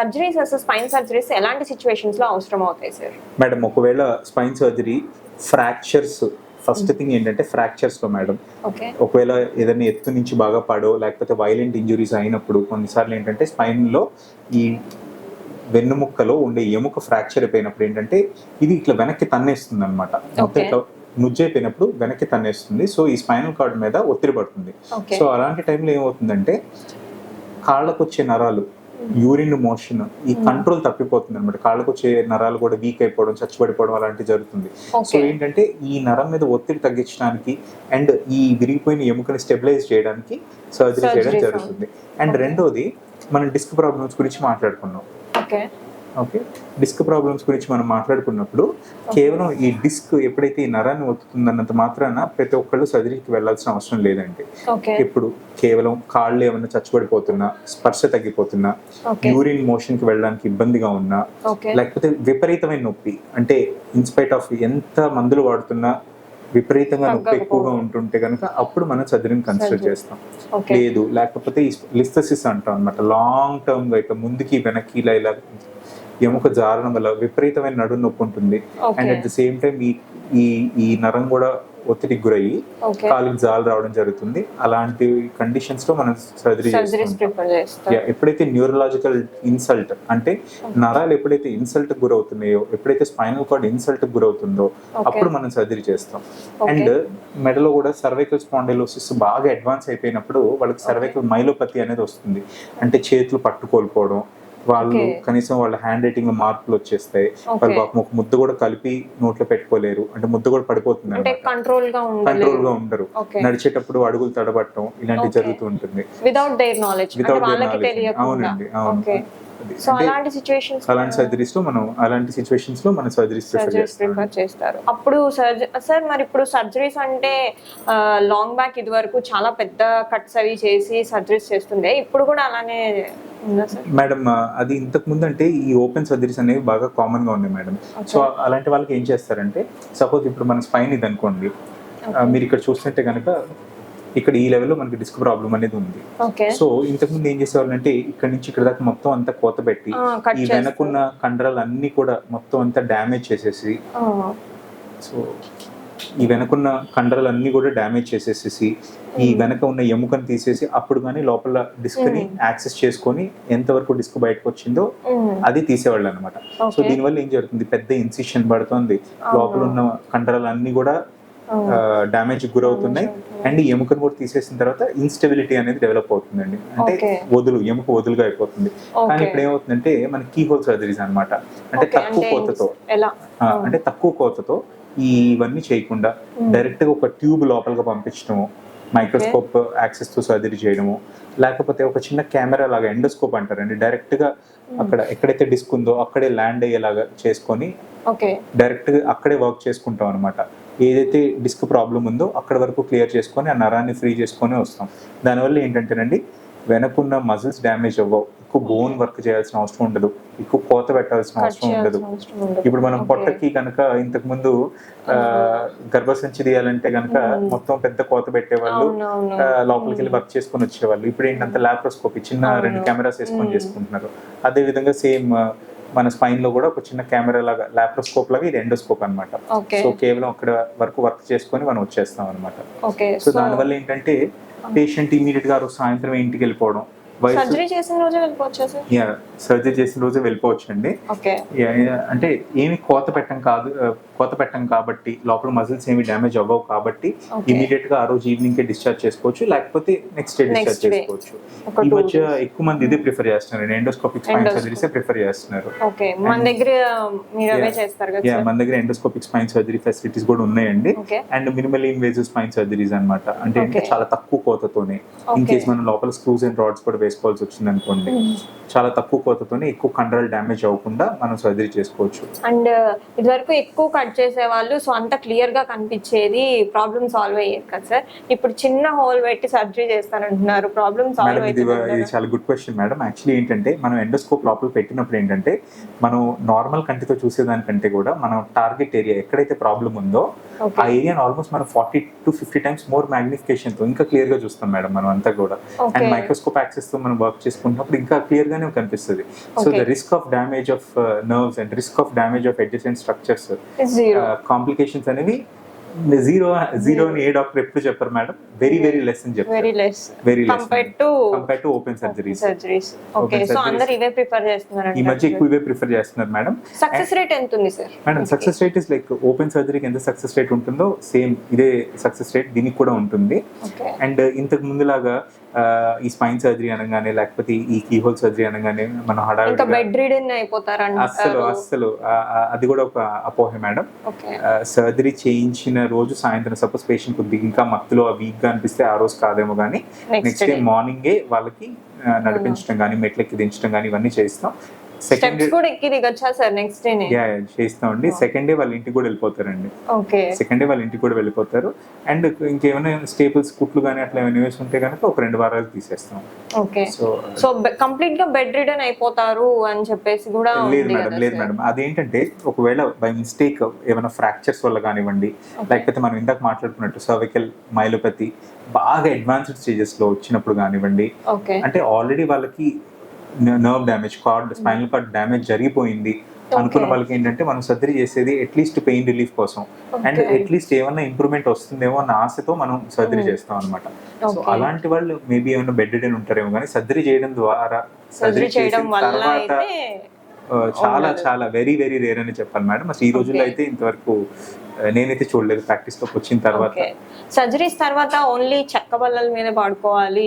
Surgeries అసలు spine surgeries ఎలాంటి situations లో అవసరం అవుతాయి సార్? మేడం ఒకవేళ spine surgery fractures, first thing ఏంటంటే ఫ్రాక్చర్స్ లో మేడం ఓకే ఒకవేళ ఏదైనా ఎత్తు నుంచి బాగా పడో లేకపోతే వైలెంట్ ఇంజురీస్ అయినప్పుడు కొన్నిసార్లు ఏంటంటే స్పైన్ లో ఈ వెన్నుముక్కలో ఉండే ఎముక ఫ్రాక్చర్ అయిపోయినప్పుడు ఏంటంటే ఇది ఇట్లా వెనక్కి తన్నేస్తుంది అనమాట. మొత్తం ఇట్లా నుజ్జైపోయినప్పుడు వెనక్కి తన్నేస్తుంది. సో ఈ స్పైనల్ కార్డ్ మీద ఒత్తిడి పడుతుంది. సో అలాంటి టైంలో ఏమవుతుందంటే కాళ్ళకు వచ్చే నరాలు, యూరిన్ మోషన్, ఈ కంట్రోల్ తప్పిపోతుంది అనమాట. కాళ్ళకు వచ్చే నరాలు కూడా వీక్ అయిపోవడం, చచ్చిపడిపోవడం అలాంటివి జరుగుతుంది. సో ఏంటంటే ఈ నరం మీద ఒత్తిడి తగ్గించడానికి అండ్ ఈ విరిగిపోయిన ఎముకని స్టెబిలైజ్ చేయడానికి సర్జరీ చేయడం జరుగుతుంది. అండ్ రెండోది మనం డిస్క్ ప్రాబ్లమ్స్ గురించి మాట్లాడుకున్నాం. ఓకే, డిస్క్ ప్రాబ్లమ్స్ గురించి మనం మాట్లాడుకున్నప్పుడు కేవలం ఈ డిస్క్ ఎప్పుడైతే ఈ నరాన్ని ఒత్తుతుందన్నంత మాత్రాన ప్రతి ఒక్కళ్ళు సర్జరీకి వెళ్ళాల్సిన అవసరం లేదండి. ఇప్పుడు కేవలం కాళ్ళు ఏమైనా చచ్చిపడిపోతున్నా, స్పర్శ తగ్గిపోతున్నా, యూరిన్ మోషన్ కి వెళ్ళడానికి ఇబ్బందిగా ఉన్నా, లేకపోతే విపరీతమైన నొప్పి అంటే ఇన్స్పైట్ ఆఫ్ ఎంత మందులు వాడుతున్నా విపరీతంగా నొప్పి ఎక్కువగా ఉంటుంటే కనుక అప్పుడు మనం సర్జరీని కన్సిడర్ చేస్తాం. లేదు లేకపోతే లిస్థసిస్ అంటాం అనమాట. లాంగ్ టర్మ్ గా ఇట్లా ముందుకి వెనక్కి ఇలా ఎముక జారడం వల్ల విపరీతమైన నడుము నొప్పి ఉంటుంది. And at the same time ఈ నరం కూడా ఒత్తిడికి గురయ్యి కాలికి జాలు రావడం జరుగుతుంది. అలాంటి కండిషన్స్ లో మనం సర్జరీ చేస్తాం. ఎప్పుడైతే న్యూరలాజికల్ ఇన్సల్ట్ అంటే నరాలు ఎప్పుడైతే ఇన్సల్ట్ గురవుతున్నాయో, ఎప్పుడైతే స్పైనల్ కార్డ్ ఇన్సల్ట్ గురవుతుందో అప్పుడు మనం సర్జరీ చేస్తాం. అండ్ మెడలో కూడా సర్వైకల్ స్పాండిలోసిస్ బాగా అడ్వాన్స్ అయిపోయినప్పుడు వాళ్ళకి సర్వైకల్ మైలోపతి అనేది వస్తుంది. అంటే చేతులు పట్టుకోల్పోవడం, వాళ్ళు కనీసం వాళ్ళ హ్యాండ్ రైటింగ్ లో మార్పులు వచ్చేస్తాయి. వాళ్ళు ఒక ముద్ద కూడా కలిపి నోట్లో పెట్టుకోలేరు, అంటే ముద్ద కూడా పడిపోతుంది, కంట్రోల్ గా ఉండరు. నడిచేటప్పుడు అడుగులు తడబట్టడం ఇలాంటివి జరుగుతూ ఉంటుంది. Without their knowledge. అవునండి, అవును. అలాంటి సర్జరీస్ లో మనం సర్జరీస్ ప్రిఫర్ చేస్తారు. అప్పుడు సార్ మరి ఇప్పుడు సర్జరీస్ అంటే లాంగ్ బ్యాక్ ఇది వరకు చాలా పెద్ద కట్స్ అవి చేసి సర్జరీస్ చేస్తుండే, ఇప్పుడు కూడా అలానే మేడం? అది ఇంతకు ముందు అంటే ఈ ఓపెన్ సర్జరీస్ అనేవి బాగా కామన్ గా ఉన్నాయి మేడం. సో అలాంటి వాళ్ళకి ఏం చేస్తారంటే, సపోజ్ ఇప్పుడు మన స్పైన్ ఇది అనుకోండి, మీరు ఇక్కడ చూస్తుంటే కనుక ఇక్కడ ఈ లెవెల్లో మనకి డిస్క్ ప్రాబ్లం అనేది ఉంది. సో ఇంతకుముందు ఏం చేసేవాళ్ళు అంటే ఇక్కడ నుంచి ఇక్కడ దాకా మొత్తం అంతా కోత పెట్టి ఈ వెనకున్న కండరాలు అన్ని కూడా మొత్తం అంతా డ్యామేజ్ చేసేసి, సో ఈ వెనకున్న కండరాలు అన్ని కూడా డ్యామేజ్ చేసేసి ఈ వెనక ఉన్న ఎముకను తీసేసి అప్పుడు కానీ లోపల డిస్క్ ని యాక్సెస్ చేసుకొని ఎంతవరకు డిస్క్ బయటకు వచ్చిందో అది తీసేవాళ్ళు అనమాట. సో దీనివల్ల ఏం జరుగుతుంది, పెద్ద ఇన్సిషన్ పడుతుంది, లోపల ఉన్న కండరాలు అన్ని కూడా డ్యామేజ్ గురవుతున్నాయి. అండ్ ఎముకను కూడా తీసేసిన తర్వాత ఇన్స్టెబిలిటీ అనేది డెవలప్ అవుతుందండి. అంటే ఎముక వదులుగా అయిపోతుంది. కానీ ఇప్పుడు ఏమవుతుందంటే మన కీ హోల్ సర్జరీస్ అనమాట. అంటే తక్కువ కోతతో ఇవన్నీ చేయకుండా డైరెక్ట్ గా ఒక ట్యూబ్ లోపలిగా పంపించడము, మైక్రోస్కోప్ యాక్సెస్ తో సర్జరీ చేయడము, లేకపోతే ఒక చిన్న కెమెరా లాగా ఎండోస్కోప్ అంటారండి, డైరెక్ట్ గా అక్కడ ఎక్కడైతే డిస్క్ ఉందో అక్కడే ల్యాండ్ అయ్యేలాగా చేసుకొని డైరెక్ట్ గా అక్కడే వర్క్ చేసుకుంటాం అనమాట. ఏదైతే డిస్క్ ప్రాబ్లం ఉందో అక్కడ వరకు క్లియర్ చేసుకొని ఆ నరాన్ని ఫ్రీ చేసుకొని వస్తాం. దానివల్ల ఏంటంటేనండి వెనకున్న మజిల్స్ డ్యామేజ్ అవ్వవు, ఎక్కువ బోన్ వర్క్ చేయాల్సిన అవసరం ఉండదు, ఎక్కువ కోత పెట్టాల్సిన అవసరం ఉండదు. ఇప్పుడు మనం పొట్టకి కనుక ఇంతకు ముందు గర్భసంచి తీయాలంటే కనుక మొత్తం పెద్ద కోత పెట్టేవాళ్ళు, లోపలికి వెళ్ళి వర్క్ చేసుకొని వచ్చేవాళ్ళు. ఇప్పుడు ఏంటంటే లాప్రోస్కోపీ చిన్న 2 కెమెరాస్ వేసుకొని చేసుకుంటున్నారు. అదే విధంగా సేమ్ మన స్పైన్ లో కూడా ఒక చిన్న కెమెరా లాగా లాప్రోస్కోప్ లాగా ఇది ఎండోస్కోప్ అనమాట. సో కేవలం అక్కడ వరకు వర్క్ చేసుకొని మనం వచ్చేస్తాం అనమాట. సో దానివల్ల ఏంటంటే పేషెంట్ ఇమీడియట్ గా సాయంత్రం ఇంటికి వెళ్ళిపోవడం, సర్జరీ చేసిన రోజే వెళ్ళిపోవచ్చు అండి. అంటే ఏమి కోత పెట్టం కాబట్టి లోపల మజిల్స్ ఏమి డ్యామేజ్ అవ్వవు కాబట్టి ఇమీడియట్ గా ఆ రోజు ఈవినింగ్ కే డిశ్చార్జ్ చేసుకోవచ్చు, లేకపోతే నెక్స్ట్ డే డిశ్చార్జ్ చేసుకోవచ్చు. ఈ మధ్య ఎక్కువ మంది ఇదే ప్రిఫర్ చేస్తున్నారు, ఎండోస్కోపిక్ స్పైన్ సర్జరీస్ ప్రిఫర్ చేస్తున్నారు. మన దగ్గర ఎండోస్కోపిక్ స్పైన్ సర్జరీ ఫెసిలిటీస్ కూడా ఉన్నాయండి. And minimal invasive spine surgeries అనమాట. అంటే చాలా తక్కువ కోతతోనే, ఇన్ కేస్ మనం లోపల స్క్రూస్ అండ్ రాడ్స్ కూడా వేసుకోవాల్సి వచ్చింది అనుకోండి, చాలా తక్కువ కోతతోనే ఎక్కువ కండరాలు డ్యామేజ్ అవ్వకుండా మనం సర్జరీ చేసుకోవచ్చు. అండ్ ఇది వరకు ఎక్కువ కట్ చేసే వాళ్ళు సో అంత క్లియర్ గా కనిపించేది, ప్రాబ్లమ్ సాల్వ్ అయ్యేది కదా సార్. ఇప్పుడు చిన్న హోల్ పెట్టి సర్జరీ చేస్తానంటున్నారు, ప్రాబ్లమ్ సాల్వ్ మేడం ఇది అవుతుంది. చాలా గుడ్ క్వశ్చన్ మేడం. యాక్చువల్లీ ఏంటంటే మనం ఎండోస్కోప్ లోపల పెట్టినప్పుడు ఏంటంటే మనం నార్మల్ కంటితో చూసేదానికంటే కూడా మనం టార్గెట్ ఏరియా ఎక్కడైతే ప్రాబ్లం ఉందో ఆ ఏరియాని ఆల్మోస్ట్ మనం 40 to 50 times మోర్ మ్యాగ్నిఫికేషన్ తో ఇంకా క్లియర్ గా చూస్తాం మేడం మనం అంతా కూడా. అండ్ మైక్రోస్కోప్ యాక్సెస్ తో మనం వర్క్ చేసుకుంటున్నప్పుడు ఇంకా క్లియర్ గానే కనిపిస్తుంది. So the risk of damage of nerves and risk of damage of adjacent structures, complications అనేవి జీరో అని ఏ డాక్టర్ ఎప్పుడు చెప్పారు మేడం. వెరీ లెస్ అని చెప్పారు. Very less compare to open surgeries. Okay, so అందరూ ఇవే ప్రిఫర్ చేస్తున్నారు. ఈ మధ్య ఎక్కువ ఇవే ప్రిఫర్ చేస్తున్నారు మేడం. సక్సెస్ రేట్ ఎంత ఉంది sir? Madam success rate is like open సర్జరీకి ఎంత సక్సెస్ రేట్ ఉంటుందో సేమ్ ఇదే సక్సెస్ రేట్ దీనికి కూడా ఉంటుంది. అండ్ ఇంతకు ముందులాగా ఈ స్పైన్ సర్జరీ అనగానే లేకపోతే ఈ కీహోల్ సర్జరీ అనగానే మన హడావిడిగా బెడ్ రిడెన్ అయిపోతారు అస్సలు అది కూడా ఒక అపోహ మేడం. సర్జరీ చేయించిన రోజు సాయంత్రం సపోజ్ పేషెంట్ కొద్దిగా ఇంకా మత్తులో వీక్ గా అనిపిస్తే ఆ రోజు కాదేమో కానీ నెక్స్ట్ డే మార్నింగే వాళ్ళకి నడిపించడం కానీ మెట్లెక్కి దించడం కానీ ఇవన్నీ చేస్తాం. సెకండ్ కూడా ఎక్కి దిగొచ్చా సార్ నెక్స్ట్ డే? చేస్తామండి. సెకండ్ డే వాళ్ళ ఇంటికి కూడా వెళ్ళిపోతారండి. సెకండ్ డే వాళ్ళ ఇంటికి కూడా వెళ్ళిపోతారు. అండ్ ఇంకేమైనా స్టేపుల్స్ కుట్లు కానీ అట్లా ఏమైనా వేసి ఉంటే కనుక ఒక 2 వారాలు తీసేస్తాం. సో కంప్లీట్ గా బెడ్ రిడెన్ అయిపోతారు అని చెప్పేసి కూడా లేదు మేడం. అదేంటంటే ఒకవేళ బై మిస్టేక్ ఏమైనా ఫ్రాక్చర్స్ వల్ల కానివ్వండి, లేకపోతే మనం ఇందాక మాట్లాడుకున్నట్టు సర్వికల్ మైలోపతి బాగా అడ్వాన్స్డ్ స్టేజెస్ లో వచ్చినప్పుడు కానివ్వండి, అంటే ఆల్రెడీ వాళ్ళకి nerve damage, spinal cord damage జరిగిపోయింది అనుకున్న వాళ్ళకి ఏంటంటే మనం సర్జరీ చేసేది అట్లీస్ట్ పెయిన్ రిలీఫ్ కోసం అండ్ అట్లీస్ట్ ఏమన్నా ఇంప్రూవ్మెంట్ వస్తుందేమో అన్న ఆశతో మనం సర్జరీ చేస్తాం అనమాట. సో అలాంటి వాళ్ళు మేబీ ఏమైనా బెడ్ రిడెన్ ఉంటారేమో కానీ సర్జరీ చేయడం ద్వారా, సర్జరీ చేసిన తర్వాత చాలా వెరీ రేర్ అని చెప్పాలి మేడం. అసలు ఈ రోజుల్లో అయితే ఇంతవరకు నేనైతే చూడలేదు ప్రాక్టీస్ లోకి వచ్చిన తర్వాత. సర్జరీస్ తర్వాత ఓన్లీ చెక్క బల్లల మీద పడుకోవాలి,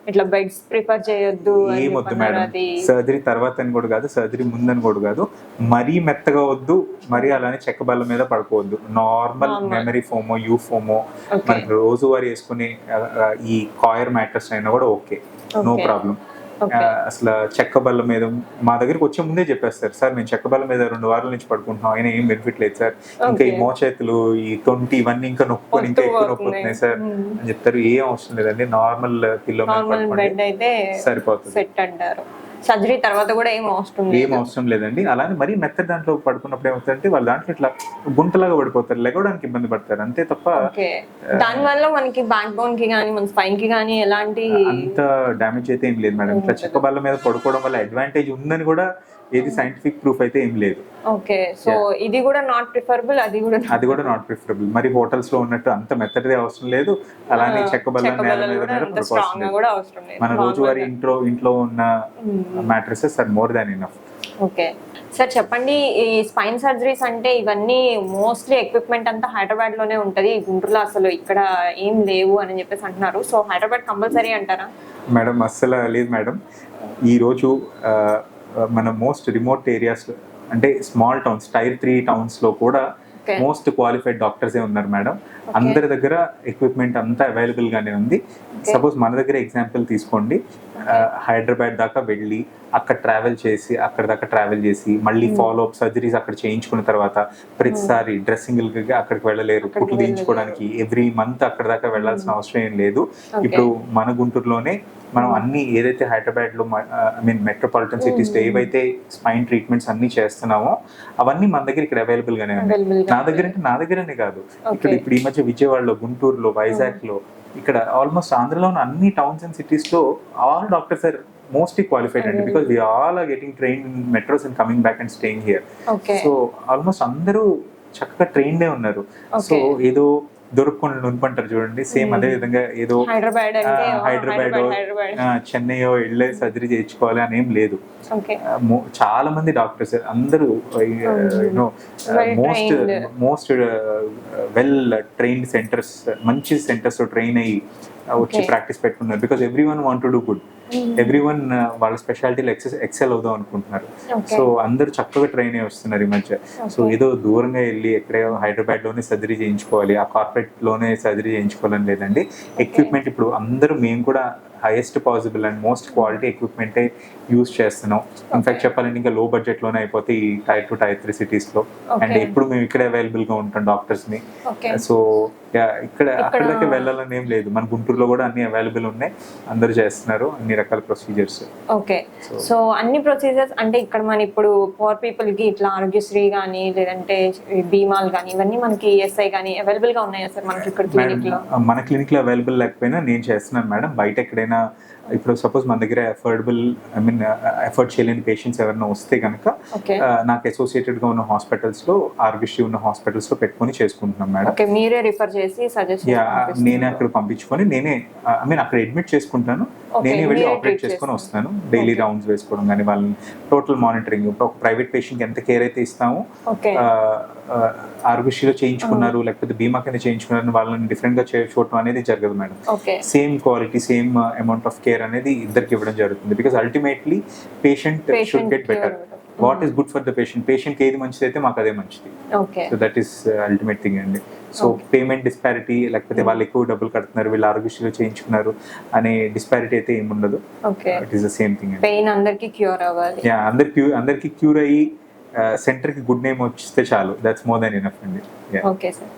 ఇట్లా బెడ్స్ ప్రిఫర్ చేయొద్దు ఏమొద్దు మేడం. సర్జరీ తర్వాత అని కూడా కాదు, సర్జరీ ముందని కూడా కాదు, మరీ మెత్తగా వద్దు, మరీ అలానే చెక్క బల్ల మీద పడుకోవద్దు. నార్మల్ మెమరీ ఫోమో, యూ ఫోమో మనకి రోజువారీ వేసుకుని ఈ కాయర్ మ్యాట్రెస్ అయినా కూడా ఓకే, నో ప్రాబ్లం. అసలు చెక్క బల్ల మీద మా దగ్గరికి వచ్చే ముందే చెప్పేస్తారు, సార్ మేము చెక్క బల్ల మీద 2 వారాల నుంచి పడుకుంటున్నాం, అయినా ఏం బెనిఫిట్ లేదు సార్, ఇంకా ఈ మోచేతులు ఈ తొంటి ఇవన్నీ ఇంకా నొప్పుకొని ఇంకా ఎక్కువ నొప్పుతున్నాయి సార్ అని చెప్తారు. ఏం అవసరం లేదండి, నార్మల్ పిల్లో మీద పడుకోండి సరిపోతుంది. సర్జరీ తర్వాత కూడా ఏం అవసరం లేదండి. అలానే మరీ మెత్త దాంట్లో పడుకున్నప్పుడు ఏమవుతుందంటే వాళ్ళు దాంట్లో ఇట్లా గుంటలాగా పడిపోతారు, లెగవడానికి ఇబ్బంది పడతారు అంతే తప్ప దాని వల్ల మనకి బ్యాక్ బోన్ కి గానీ మన స్పైన్ కి గానీ ఎలాంటి అంత డ్యామేజ్ అయితే ఏం లేదు మేడం. ఇట్లా చెక్క బల్ల మీద పడుకోవడం వల్ల అడ్వాంటేజ్ ఉందని కూడా ఏది సైంటిఫిక్ ప్రూఫ్ అయితే ఏం లేదు. ఓకే, సో ఇది కూడా నాట్ ప్రిఫరబుల్, అది కూడా నాట్ ప్రిఫరబుల్. మరి హోటల్స్ లో ఉన్నట్టు అంత మెత్తడిదే అవసరం లేదు, అలానే చెక్క బల్ల నేల మీద పడుకోవాల్సిన మన రోజువారీ ఇంట్లో ఉన్న mattresses are more than enough. Okay sir, చెప్పండి, ఈ స్పైన్ సర్జరీస్ అంటే ఇవన్నీ మోస్ట్లీ ఎక్విప్మెంట్ అంతా హైదరాబాద్ లోనే ఉంటది, గుంటూరులో అసలు ఇక్కడ ఏం లేవు అని చెప్పేసి అంటున్నారు. సో హైదరాబాద్ కంపల్సరీ అంటారా? మేడం అస్సలు లేదు మేడం. ఈ రోజు మన మోస్ట్ రిమోట్ ఏరియాస్ అంటే స్మాల్ టౌన్స్, టైర్ 3 టౌన్స్ లో కూడా మోస్ట్ క్వాలిఫైడ్ డాక్టర్సే ఉన్నారు మేడం. అందరి దగ్గర ఎక్విప్మెంట్ అంతా అవైలబుల్ గానే ఉంది. సపోజ్ మన దగ్గర ఎగ్జాంపుల్ తీసుకోండి, హైదరాబాద్ దాకా వెళ్ళి అక్కడ ట్రావెల్ చేసి మళ్ళీ ఫాలో అప్ సర్జరీస్ అక్కడ చేయించుకున్న తర్వాత ప్రతిసారి డ్రెస్సింగ్ అక్కడికి వెళ్ళలేరు, కుట్లు తీయించుకోవడానికి ఎవ్రీ మంత్ అక్కడ దాకా వెళ్ళాల్సిన అవసరం ఏం లేదు. ఇప్పుడు మన గుంటూరులోనే మనం అన్ని ఏదైతే హైదరాబాద్ లో మెట్రోపాలిటన్ సిటీస్ లో ఏవైతే స్పైన్ ట్రీట్మెంట్స్ అన్ని చేస్తున్నామో అవన్నీ మన దగ్గర ఇక్కడ అవైలబుల్ గానే ఉన్నాయి. నా దగ్గరనే కాదు, ఇప్పుడు ఈ మధ్య విజయవాడలో, గుంటూరులో, వైజాగ్ లో, ఇక్కడ ఆల్మోస్ట్ ఆంధ్రలో ఉన్న అన్ని టౌన్స్ అండ్ సిటీస్ లో all doctors are mostly qualified and because we all are getting trained in metros and coming back and staying here. So almost అందరూ చక్కగా ట్రైన్డే ఉన్నారు. సో ఏదో దొరుకుని నునుపంటారు చూడండి, సేమ్ అదే విధంగా ఏదో హైదరాబాద్ చెన్నైయో వెళ్ళే సర్జరీ చేయించుకోవాలి అని ఏం లేదు. చాలా మంది డాక్టర్స్ అందరూ మోస్ట్ వెల్ ట్రైన్డ్ సెంటర్స్, మంచి సెంటర్స్ లో ట్రైన్ అయ్యి వచ్చి ప్రాక్టీస్ పెట్టుకున్నారు. Because every one want to do good, every one వాళ్ళ స్పెషాలిటీలో ఎక్సెల్ అవుదాం అనుకుంటున్నారు. సో అందరూ చక్కగా ట్రైన్ అయ్యి వస్తున్నారు ఈ మధ్య. సో ఏదో దూరంగా వెళ్ళి ఎక్కడే హైదరాబాద్ లోనే సర్జరీ చేయించుకోవాలి, ఆ కార్పొరేట్ లోనే సర్జరీ చేయించుకోవాలని లేదండి. ఎక్విప్మెంట్ ఇప్పుడు అందరూ, మేము కూడా highest possible and most quality ఎక్విప్మెంటే యూస్ చేస్తున్నాం. ఇన్ఫాక్ట్ చెప్పాలంటే ఇంకా లో బడ్జెట్ లోనే అయిపోతాయి ఈ టైర్ 2 టైర్ 3 సిటీస్ లో. అండ్ ఇప్పుడు మేము ఇక్కడ అవైలబుల్ గా ఉంటాం డాక్టర్స్ ని. సో ఇక్కడ అక్కడికి వెళ్ళాలని ఏం లేదు, మన గుంటూరులో కూడా అన్ని అవైలబుల్ ఉన్నాయి, అందరూ చేస్తున్నారు అన్ని రకాల ప్రొసీజర్స్. ఓకే, సో అన్ని ప్రొసీజర్స్ అంటే ఇక్కడ మన ఇప్పుడు పవర్ పీపుల్ కి ఇట్లా ఆరోగ్యశ్రీ కానీ లేదంటే బీమాలు కానీ ఇవన్నీ మనకి ఈఎస్ఐ కానీ అవైలబుల్ గా ఉన్నాయా సార్ మనకి ఇక్కడ క్లినిక్ లో? మన క్లినిక్ లో అవైలబుల్ లేకపోయినా నేను చేస్తున్నాను మేడం. బయట ఎక్కడైనా ఇప్పుడు సపోజ్ మన దగ్గర ఎఫర్ట్ చేయలేని పేషెంట్స్ ఎవరైనా వస్తే కనుక నాకు అసోసియేటెడ్ గా ఉన్న హాస్పిటల్స్ లో, ఆరోగ్యశ్రీ ఉన్న హాస్పిటల్స్ లో పెట్టుకొని చేసుకుంటున్నాం మేడం. మీరే రిఫర్ చేసి సజెస్ట్? నేనే అక్కడ పంపించుకొని నేనే అక్కడ అడ్మిట్ చేసుకుంటాను, నేనే వెళ్ళి ఆపరేట్ చేసుకొని వస్తాను. డైలీ రౌండ్స్ వేసుకోవడం కానీ వాళ్ళని టోటల్ మానిటరింగ్. ఇప్పుడు ఒక ప్రైవేట్ పేషెంట్ ఎంత కేర్ అయితే ఇస్తామో ఆరోగ్యశ్రీలో చేయించుకున్నారు లేకపోతే బీమా కింద చేయించుకున్నారు వాళ్ళని డిఫరెంట్ గా చూడటం అనేది జరగదు madam. Same quality, same amount of care అనేది ఇద్దరికి ఇవ్వడం జరుగుతుంది. Because ultimately patient should get better. What is good for the patient, patient ఏది మంచిది అయితే మాకు అదే మంచిది. So that is ultimate thing అండి. సో పేమెంట్ డిస్పారిటీ లేకపోతే వాళ్ళు ఎక్కువ డబ్బులు కడుతున్నారు వీళ్ళు ఆరోగ్యశ్రీలో చేయించుకున్నారు అనే డిస్పారిటీ అయితే ఏమి ఉండదు. It is the same thing. Pain అందరికి క్యూర్ అవ్వాలి, అందరికి క్యూర్ అయ్యి సెంటర్ కి గుడ్ నేమ్ వచ్చిస్తే చాలు, దట్స్ మోర్ దెన్ ఎనఫ్ అండి. Okay sir.